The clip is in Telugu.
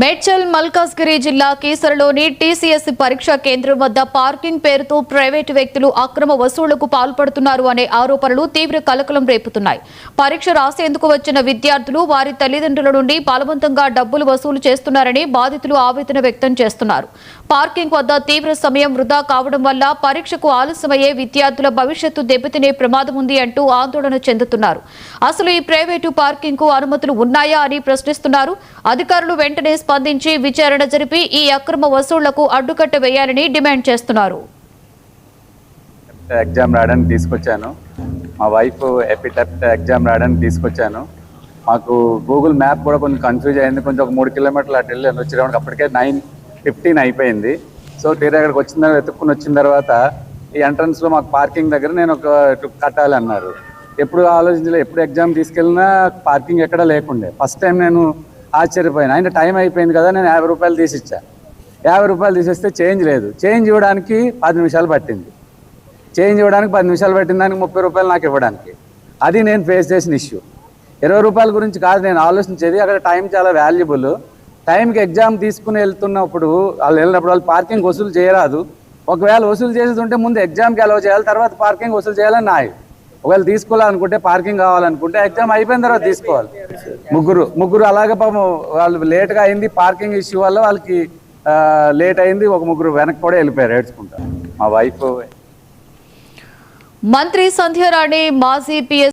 మేడ్చల్ మల్కాజ్గిరి జిల్లా కీసరలోని టీసీఎస్ పరీక్షా కేంద్రం వద్ద పార్కింగ్ పేరుతో ప్రైవేటు వ్యక్తులు అక్రమ వసూళ్లకు పాల్పడుతున్నారు అనే ఆరోపణలు తీవ్ర కలకలం రేపుతున్నాయి. పరీక్ష రాసేందుకు వచ్చిన విద్యార్థులు వారి తల్లిదండ్రుల నుండి బలవంతంగా డబ్బులు వసూలు చేస్తున్నారని బాధితులు ఆవేదన వ్యక్తం చేస్తున్నారు. పార్కింగ్ వద్ద తీవ్ర సమయం వృధా కావడం వల్ల పరీక్షకు ఆలస్యమయ్యే విద్యార్థుల భవిష్యత్తు దెబ్బతినే ప్రమాదం ఉంది అంటూ ఆందోళన చెందుతున్నారు. అసలు ఈ ప్రైవేటు పార్కింగ్ కు అనుమతులు ఉన్నాయా అని ప్రశ్నిస్తున్నారు. అధికారులు వెంటనే స్పందించి విచారణ జరిపి ఈ అక్రమ వసూళ్లకు అడ్డుకట్ట వేయాలని డిమాండ్ చేస్తున్నారు. ఎగ్జామ్ రాయడానికి తీసుకొచ్చాను. మా వైఫ్ ఎపిటెట్ ఎగ్జామ్ రాయడానికి తీసుకొచ్చాను. మాకు గూగుల్ మ్యాప్ కూడా కొంచెం కన్ఫ్యూజ్ అయింది. కొంచెం ఒక 3 కిలోమీటర్లు అటు వెళ్ళి వచ్చేటప్పుడు అప్పటికే 9:15 అయిపోయింది. సో తీరా ఇక్కడికి వచ్చిన వెతుక్కుని వచ్చిన తర్వాత ఈ ఎంట్రన్స్లో మాకు పార్కింగ్ దగ్గర నేను ఒక కట్టాలి అన్నారు. ఎప్పుడు ఆలోచించలేదు. ఎప్పుడు ఎగ్జామ్ తీసుకెళ్ళినా పార్కింగ్ ఎక్కడా లేకుండే. ఫస్ట్ టైం నేను ఆశ్చర్యపోయాను. ఆయన టైం అయిపోయింది కదా, నేను 50 రూపాయలు తీసిచ్చా. 50 రూపాయలు తీసేస్తే చేంజ్ లేదు. చేంజ్ ఇవ్వడానికి 10 నిమిషాలు పట్టింది. చేంజ్ ఇవ్వడానికి 10 నిమిషాలు పట్టింది, దానికి 30 రూపాయలు నాకు ఇవ్వడానికి. అది నేను ఫేస్ చేసిన ఇష్యూ. 20 రూపాయల గురించి కాదు నేను ఆలోచించేది. అక్కడ టైం చాలా వాల్యుబుల్. టైంకి ఎగ్జామ్ తీసుకుని వెళ్తున్నప్పుడు వాళ్ళు పార్కింగ్ వసూలు చేయరాదు. ఒకవేళ వసూలు చేసేది ఉంటే ముందు ఎగ్జామ్కి అలౌ చేయాలి, తర్వాత పార్కింగ్ వసూలు చేయాలని నాయ. ఒకవేళ తీసుకోవాలనుకుంటే పార్కింగ్ కావాలనుకుంటే ఎగ్జామ్ అయిపోయిన తర్వాత తీసుకోవాలి. ముగ్గురు అలాగే పాపం వాళ్ళు లేట్గా అయింది. పార్కింగ్ ఇష్యూ వల్ల వాళ్ళకి లేట్ అయింది. ఒక ముగ్గురు వెనక్కి కూడా వెళ్ళిపోయారు ఏడ్చుకుంటారు. మా వైఫ్ మంత్రి సంధ్యారాణి, మాజీ పిఎస్